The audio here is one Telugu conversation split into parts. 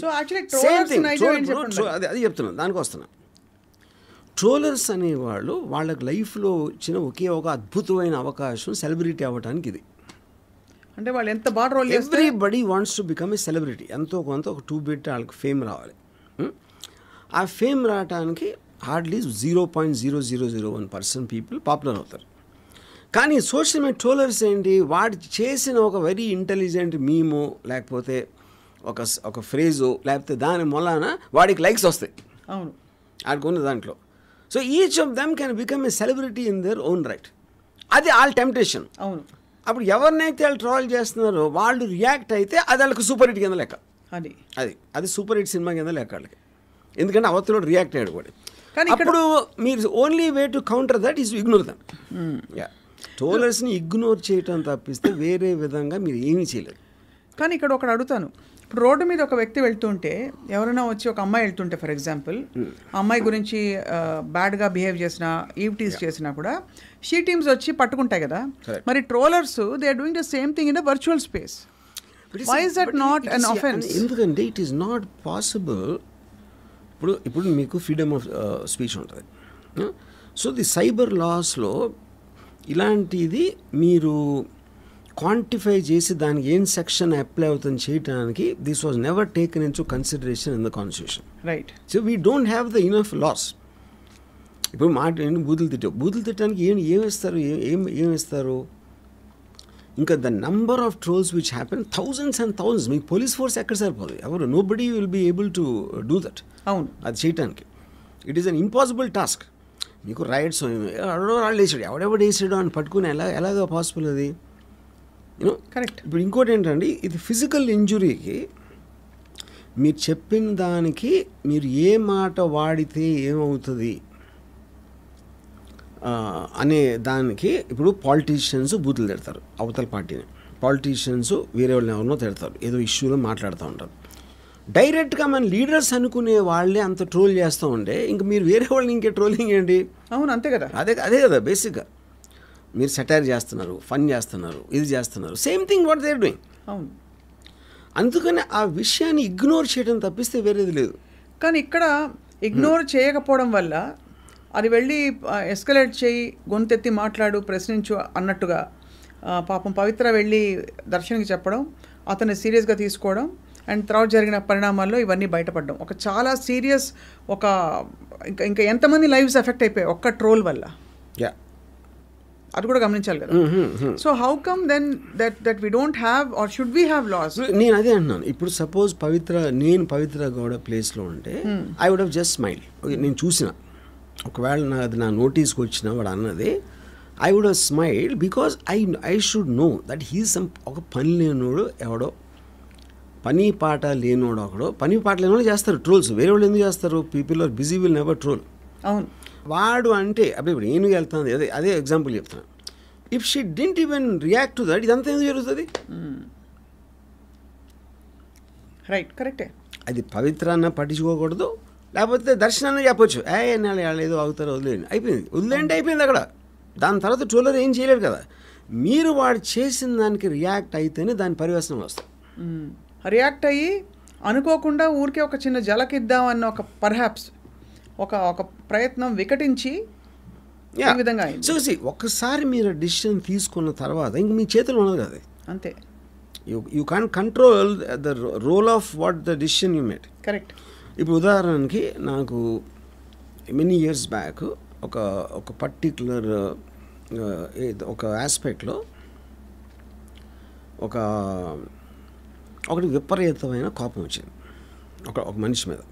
సో యాక్చువల్లీ సేమ్ థింగ్ అది చెప్తున్నాను, దానికి వస్తున్నా. ట్రోలర్స్ అనేవాళ్ళు వాళ్ళకి లైఫ్లో వచ్చిన ఒకే ఒక అద్భుతమైన అవకాశం సెలబ్రిటీ అవ్వడానికి ఇది. అంటే వాళ్ళు ఎంత బాగా రోల్ చేస్తారు. Everybody wants to become a celebrity. ఎంతో కొంత ఒక 2 బిట్ వాళ్ళకి ఫేమ్ రావాలి. ఆ ఫేమ్ రావడానికి హార్డ్లీ 0.0001% పీపుల్ పాపులర్ అవుతారు. కానీ సోషల్ మీడియా ట్రోలర్స్ ఏంటి, వాడు చేసిన ఒక వెరీ ఇంటెలిజెంట్ మీమో లేకపోతే ఒక ఫ్రేజో లేకపోతే దాని మొలాన వాడికి లైక్స్ వస్తాయి. అవును, ఆడుకున్న దాంట్లో. So each of them can become a celebrity in their own right. అది వాళ్ళ టెంప్టేషన్. అవును, అప్పుడు ఎవరినైతే వాళ్ళు ట్రోల్ చేస్తున్నారో వాళ్ళు రియాక్ట్ అయితే అది వాళ్ళకి సూపర్ హిట్ కింద లెక్క. అది సూపర్ హిట్ సినిమా కింద లెక్క వాళ్ళకి. ఎందుకంటే అవతల రియాక్ట్ అయ్యాడు కూడా. కానీ అప్పుడు మీరు only way to counter that is ignore them. ట్రోలర్స్ని ఇగ్నోర్ చేయటం తప్పిస్తే వేరే విధంగా మీరు ఏమీ చేయలేరు. కానీ ఇక్కడ ఒకటి అడుగుతాను, ఇప్పుడు రోడ్డు మీద ఒక వ్యక్తి వెళ్తుంటే ఎవరైనా వచ్చి ఒక అమ్మాయి వెళ్తుంటే ఫర్ ఎగ్జాంపుల్ ఆ అమ్మాయి గురించి బ్యాడ్గా బిహేవ్ చేసినా ఈవ్టీస్ చేసినా కూడా షీ టీమ్స్ వచ్చి పట్టుకుంటాయి కదా. మరి trollers they are doing the same thing in the virtual space. Why is that not an offence? ఎందుకంటే ఇట్ ఈస్ నాట్ పాసిబుల్. ఇప్పుడు మీకు ఫ్రీడమ్ ఆఫ్ స్పీచ్ ఉంటుంది. సో ది సైబర్ లాస్లో ఇలాంటిది మీరు క్వాంటిఫై చేసి దానికి ఏం సెక్షన్ అప్లై అవుతుంది చేయడానికి this was never taken into consideration in the constitution. Right. So we don't have the enough laws. ఇప్పుడు బూతులు తిట్టడానికి ఏమిస్తారు, ఏమిస్తారు? ఇంకా the number of trolls which happen thousands and thousands. మీకు పోలీస్ ఫోర్స్ ఎక్కడ సరిపోదు, ఎవరు nobody will be able to do that. అవును, అది చేయటానికి it is an impossible task. మీకు రైట్స్ వాళ్ళు వేసాడు, ఎవడెవడు వేసాడు అని పట్టుకుని ఎలాగ పాసిబుల్ అది? You know correct. ఇప్పుడు ఇంకోటి ఏంటంటే ఇది ఫిజికల్ ఇంజురీకి మీరు చెప్పిన దానికి మీరు ఏ మాట వాడితే ఏమవుతుంది అనే దానికి ఇప్పుడు పాలిటీషియన్స్ బూతులు తిడతారు అవతల పార్టీని, పాలిటీషియన్స్ వేరే వాళ్ళని ఎవరినో తిడతారు, ఏదో ఇష్యూలో మాట్లాడుతూ ఉంటారు. డైరెక్ట్గా మన లీడర్స్ అనుకునే వాళ్ళే అంత ట్రోల్ చేస్తూ ఉంటే ఇంక మీరు వేరే వాళ్ళని ఇంకే ట్రోలింగ్ ఏంటి? అవును, అంతే కదా. అదే కదా బేసిక్గా. మీరు సెటైర్ చేస్తున్నారు, ఫన్ చేస్తున్నారు, ఇది చేస్తున్నారు, same thing what they are doing. అవును, అందుకని ఆ విషయాన్ని ఇగ్నోర్ చేయడం తప్పిస్తే వేరేది లేదు. కానీ ఇక్కడ ఇగ్నోర్ చేయకపోవడం వల్ల అది వెళ్ళి ఎస్కలేట్ చేయి, గొంతెత్తి మాట్లాడు, ప్రశ్నించు అన్నట్టుగా పాపం పవిత్ర వెళ్ళి దర్శన్కి చెప్పడం, అతన్ని సీరియస్గా తీసుకోవడం అండ్ తర్వాత జరిగిన పరిణామాల్లో ఇవన్నీ బయటపడడం ఒక చాలా సీరియస్ ఇంకా ఎంతమంది లైవ్స్ ఎఫెక్ట్ అయిపోయాయి ఒక్క ట్రోల్ వల్ల. అది కూడా గమనించాలి కదా. So how come then that we don't have or should we have laws? నేను అదే అంటున్నాను. ఇప్పుడు సపోజ్ నేను పవిత్ర గౌడ ప్లేస్లో ఉంటే I would have just smile. నేను చూసిన ఒకవేళ నా నోటీస్కి వచ్చిన వాడు అన్నది I would have smile because I should know that he's ఒక పని లేనోడు ఎవడో, పని పాట లేనోడు ఒకడో. పని పాట లేనోడు చేస్తారు ట్రోల్స్, వేరే వాళ్ళు ఎందుకు చేస్తారు? People are busy will never troll. అవును, వాడు అంటే అప్పుడు ఇప్పుడు నేను వెళ్తాను, అదే ఎగ్జాంపుల్ చెప్తున్నాను. If she didn't even react to that, ఇదంతా ఎందుకు జరుగుతుంది? రైట్, కరెక్టే. అది పవిత్రాన్న పట్టించుకోకూడదు, లేకపోతే దర్శనాన్ని చెప్పొచ్చు, ఏదో అవుతారో వదిలేండి, వదిలేండి అయిపోయింది అక్కడ. దాని తర్వాత ట్రోలర్ ఏం చేయలేడు కదా. మీరు వాడు చేసిన దానికి రియాక్ట్ అయితేనే దాని పరివేశనం వస్తుంది. రియాక్ట్ అయ్యి అనుకోకుండా ఊరికే ఒక చిన్న జలకిద్దామన్న ఒక పర్హాప్స్ ఒక ప్రయత్నం వికటించి ఈ విధంగా సో ఒక్కసారి మీరు డిసిషన్ తీసుకున్న తర్వాత ఇంక మీ చేతులు ఉన్నది కదా, అంతే. You can't control the role of what the decision you made. Correct. ఇప్పుడు ఉదాహరణకి నాకు మెనీ ఇయర్స్ బ్యాక్ ఒక పర్టిక్యులర్ ఒక ఆస్పెక్ట్లో ఒకటి విపరీతమైన కోపం వచ్చింది ఒక మనిషి మీద.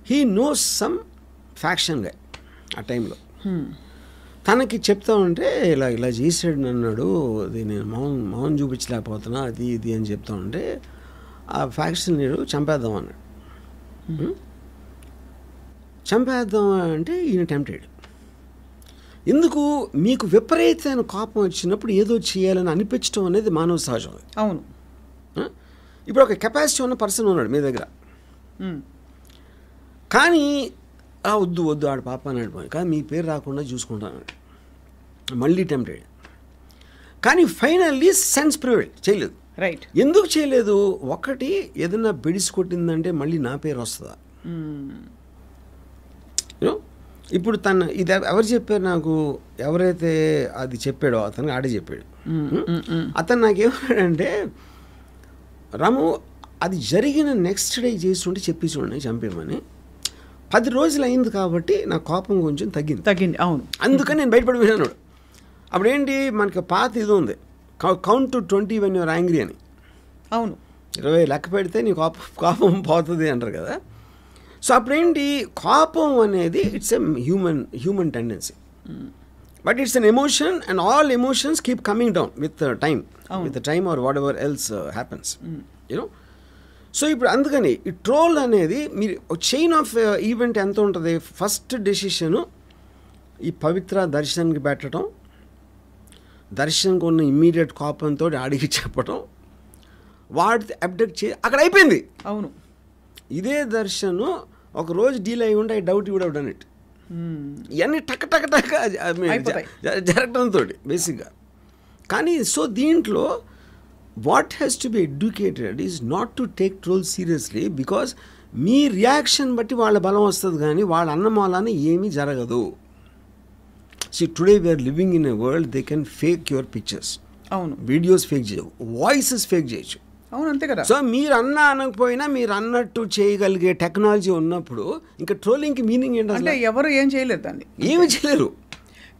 హీ నోస్ సమ్ ఫ్యాక్షన్ గా ఆ టైంలో. తనకి చెప్తా ఉంటే ఇలా చేసాడు అన్నాడు, అది నేను మౌన్ చూపించలేకపోతున్నా, అది ఇది అని చెప్తా ఉంటే ఆ ఫ్యాక్షన్ లీడర్ చంపేద్దాం అన్నాడు. చంపేద్దాం అంటే ఈయన టెంప్టెడ్. ఎందుకు? మీకు విపరీతమైన కోపం వచ్చినప్పుడు ఏదో చేయాలని అనిపించడం అనేది మానవ సహజం. అవును. ఇప్పుడు ఒక కెపాసిటీ ఉన్న పర్సన్ ఉన్నాడు మీ దగ్గర, కానీ వద్దు ఆడు పాప అన్నాడు, కానీ మీ పేరు రాకుండా చూసుకుంటాను, మళ్ళీ టెంప్టెడ్. కానీ ఫైనల్లీ సెన్స్ ప్రివైల్ చేయలేదు. రైట్. ఎందుకు చేయలేదు? ఒకటి, ఏదైనా బెడిసి కొట్టిందంటే మళ్ళీ నా పేరు వస్తుందా? యూనో, ఇప్పుడు ఇది ఎవరు చెప్పారు నాకు? ఎవరైతే అది చెప్పాడో అతనికి ఆడే చెప్పాడు. అతను నాకేమన్నాడంటే, రాము అది జరిగిన నెక్స్ట్ డే చేస్తుంటే చెప్పి చూడండి చంపేమని. 10 రోజులు అయింది కాబట్టి నా కోపం కొంచెం తగ్గింది. అవును, అందుకని నేను బయటపడిపోయినాడు. అప్పుడు ఏంటి, మనకి పాత ఇది ఉంది, count to 20 when you're angry అని. అవును, 20 లెక్క పెడితే నీ కోపం పోతుంది అంటారు కదా. సో అప్పుడేంటి, కోపం అనేది it's a human tendency, but it's an emotion and all emotions keep coming down with time or whatever else happens, you know. So ఇప్పుడు అందుకని ఈ ట్రోల్ అనేది మీరు చైన్ ఆఫ్ ఈవెంట్ ఎంత ఉంటుంది. ఫస్ట్ డెసిషను ఈ పవిత్ర దర్శన్కి పెట్టడం, దర్శన్కి ఉన్న ఇమ్మీడియట్ కోపంతో ఆడికి చెప్పడం, వాడి అబ్డక్ట్ అక్కడ అయిపోయింది. అవును, ఇదే దర్శను ఒక రోజు డీల్ అయి ఉంటే I doubt would have done it. ఇవన్నీ టక్ జరగడంతో బేసిక్గా. కానీ సో దీంట్లో what has to be educated is not to take troll seriously, because మీ రియాక్షన్ బట్టి వాళ్ళ బలం వస్తుంది, కానీ వాళ్ళ అన్నమాలని ఏమీ జరగదు. See, today we are living in a world they can fake your pictures. అవును, వీడియోస్ ఫేక్ చేయవు, వాయిసెస్ ఫేక్ చేయొచ్చు. అవును, అంతే కదా. సో మీరు అనకపోయినా మీరు అన్నట్టు చేయగలిగే టెక్నాలజీ ఉన్నప్పుడు ఇంకా ట్రోలింగ్కి మీనింగ్ ఏంటంటే, అంటే ఎవరు ఏం చేయలేరు, దాన్ని ఏమి చేయలేరు.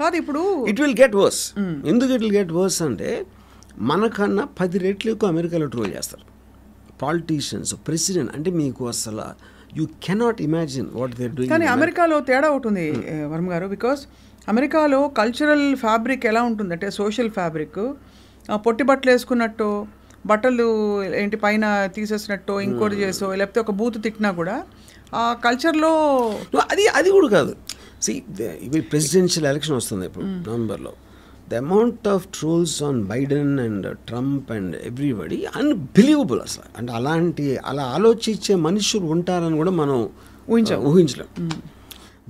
కాదు, ఇప్పుడు ఇట్ విల్ గెట్ వర్స్. ఎందుకు ఇట్ విల్ గెట్ వర్స్ అంటే, మనకన్నా 10 రెట్లు ఎక్కువ అమెరికాలో ట్రోల్ చేస్తారు పాలిటీషియన్స్, ప్రెసిడెంట్. అంటే మీకు అసలు you cannot imagine what they doing. కానీ అమెరికాలో తేడా ఉంటుంది వర్మ గారు, బికాస్ అమెరికాలో కల్చరల్ ఫ్యాబ్రిక్ ఎలా ఉంటుందంటే, సోషల్ ఫ్యాబ్రిక్, పొట్టి బట్టలు వేసుకున్నట్టు, బట్టలు ఏంటి పైన తీసేసినట్టు, ఇంకోటి చేసో, లేకపోతే ఒక బూతు తిట్టినా కూడా ఆ కల్చర్లో అది కూడా కాదు. ఇవి ప్రెసిడెన్షియల్ ఎలక్షన్ వస్తుంది ఇప్పుడు నవంబర్లో. The amount of trolls on Biden and Trump and everybody unbelievable అసలు. అంటే అలా ఆలోచించే మనుషులు ఉంటారని కూడా మనం ఊహించలేం.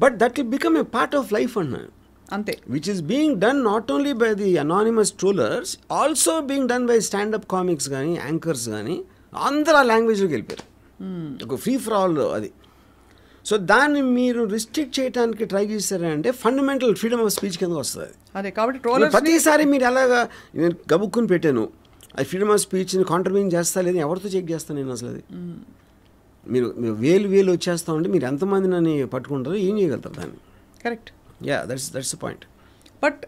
But that will become a part of life అన్నాను, అంతే. Which is being done not only by the anonymous trollers, also being done by standup comics కానీ యాంకర్స్ కానీ, అందరూ ఆ లాంగ్వేజ్లోకి వెళ్ళిపోయారు. ఒక ఫ్రీ ఫర్ ఆల్ అది. సో దాన్ని మీరు రిస్ట్రిక్ట్ చేయడానికి ట్రై చేశారంటే ఫండమెంటల్ ఫ్రీడమ్ ఆఫ్ స్పీచ్ కింద వస్తుంది అదే. కాబట్టి ట్రోలర్స్ ప్రతిసారి మీరు ఎలాగా, నేను గబుక్కుని పెట్టాను అది ఫ్రీడమ్ ఆఫ్ స్పీచ్ని కాంట్రబ్యూన్ చేస్తా లేదని ఎవరితో చెక్ చేస్తాను నేను అసలు? అది మీరు వేలు వచ్చేస్తా ఉంటే మీరు ఎంతమంది నన్ను పట్టుకుంటారో ఏం చేయగలుగుతారు దాన్ని? Correct. Yeah, that's the point. But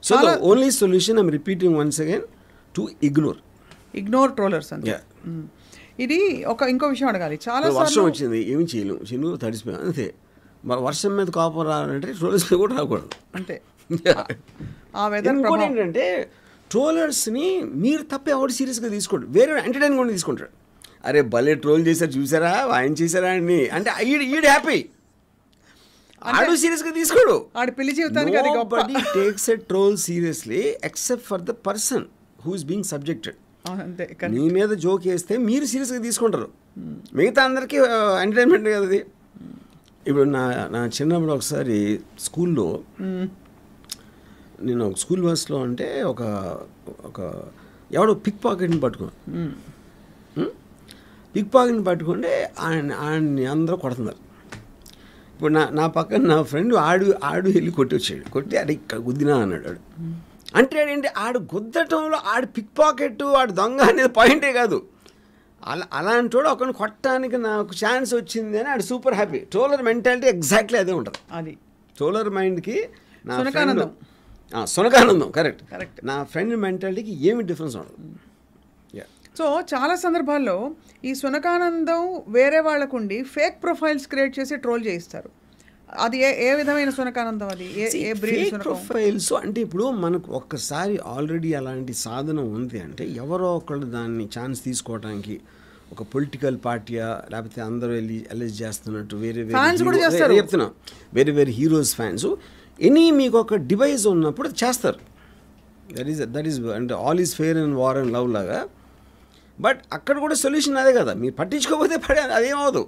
so the only solution I'm repeating once again to ignore trollers అంతే. ఇది ఇంకో విషయం అడగాలి. చాలా వర్షం వచ్చింది, ఏమి చేయలేము, చిన్న తడిసిపోయాం అంతే. మరి వర్షం మీద కోపం రావాలంటే ట్రోలర్స్ మీద కూడా రాకూడదు అంతే. ఆ వెదర్ ఏంటంటే ట్రోలర్స్ని మీరు తప్ప ఎవరు సీరియస్గా తీసుకోండి, వేరే ఎంటర్టైన్మెంట్ కూడా తీసుకుంటాడు. అరే భలే ట్రోల్ చేశారు చూసారా, ఆయన చేశారా అని, అంటే ఈడు హ్యాపీ, ఆడు సీరియస్గా తీసుకోడు. ఆడు పెళ్లి జీవితానికి అది గొప్ప. Nobody takes a troll seriously except for the person who is being subjected. అంతే. మీ మీద జోక్ వేస్తే మీరు సీరియస్గా తీసుకుంటారు, మిగతా అందరికీ ఎంటర్టైన్మెంట్ కదా అది. ఇప్పుడు నా చిన్నప్పుడు ఒకసారి స్కూల్లో, నేను ఒక స్కూల్ బస్లో అంటే ఒక ఎవడో పిక్ పాకెట్ని పట్టుకుంటే ఆయన్ని అందరూ కొడుతున్నారు. ఇప్పుడు నా పక్కన నా ఫ్రెండ్ ఆడు వెళ్ళి కొట్టి ఆడు ఇక్కడ గుద్దినా అన్నాడు. అంటే ఏంటి, ఆడు గుద్దటంలో ఆడు పిక్ పాకెట్, ఆడు దొంగ అనేది పాయింటే కాదు. అలాంటి వాడు ఒకరిని కొట్టడానికి నాకు ఛాన్స్ వచ్చింది అని ఆడు super happy. Troller mentality exactly అదే ఉంటుంది. అది ట్రోలర్ మైండ్కి నా సునకానందం. కరెక్ట్. నా ఫ్రెండ్ మెంటాలిటీకి ఏమి డిఫరెన్స్ ఉండదు. సో చాలా సందర్భాల్లో ఈ సునకానందం వేరే వాళ్ళకుండి ఫేక్ ప్రొఫైల్స్ క్రియేట్ చేసి ట్రోల్ చేయిస్తారు. అది ఏ విధమైన సునకానందం? అది ఏ బ్రీడ్ ప్రొఫైల్స్ అంటే, ఇప్పుడు మనకు ఒక్కసారి ఆల్రెడీ అలాంటి సాధన ఉంది అంటే ఎవరో ఒకళ్ళు దాన్ని ఛాన్స్ తీసుకోవడానికి, ఒక పొలిటికల్ పార్టీయా లేకపోతే అందరూ వెళ్ళి అలెజ్ చేస్తున్నట్టు చెప్తున్నా, వేరే హీరోస్ ఫ్యాన్స్ మీకు ఒక డివైస్ ఉన్నప్పుడు చేస్తారు. దట్ ఈస్ అంటే all is fair and war and love లాగా. బట్ అక్కడ కూడా సొల్యూషన్ అదే కదా, మీరు పట్టించుకోకపోతే అదేమవదు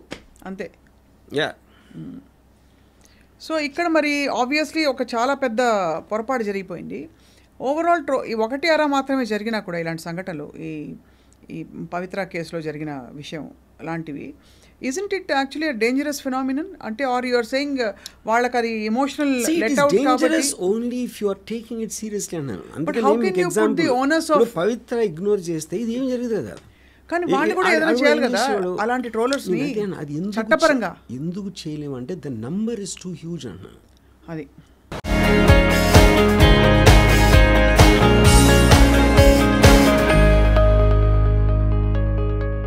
అంతే. యా. సో ఇక్కడ మరి ఆబ్వియస్లీ ఒక చాలా పెద్ద పొరపాటు జరిగిపోయింది. ఓవరాల్ ఈ ఒకటి అరా మాత్రమే జరిగినా కూడా ఇలాంటి సంఘటనలు, ఈ ఈ పవిత్ర కేసులో జరిగిన విషయం లాంటివి, isn't it actually a dangerous phenomenon? అంటే ఆర్ యు ఆర్ సేయింగ్ వాళ్ళకి అది ఎమోషనల్ లెట్ అవుట్ కాబట్టి dangerous only if you are taking it seriously అన్నాను. But how can you put the onus of Pavitra ignore చేస్తే ఇది ఏం జరుగుతుంది కదా. కానీ వాళ్ళు కూడా ఏదైనా చేయాలి కదా అలాంటి ట్రోలర్స్ ని అది చట్టపరంగా. ఎందుకు చేయలేమంటే the number is too huge అన్న. అది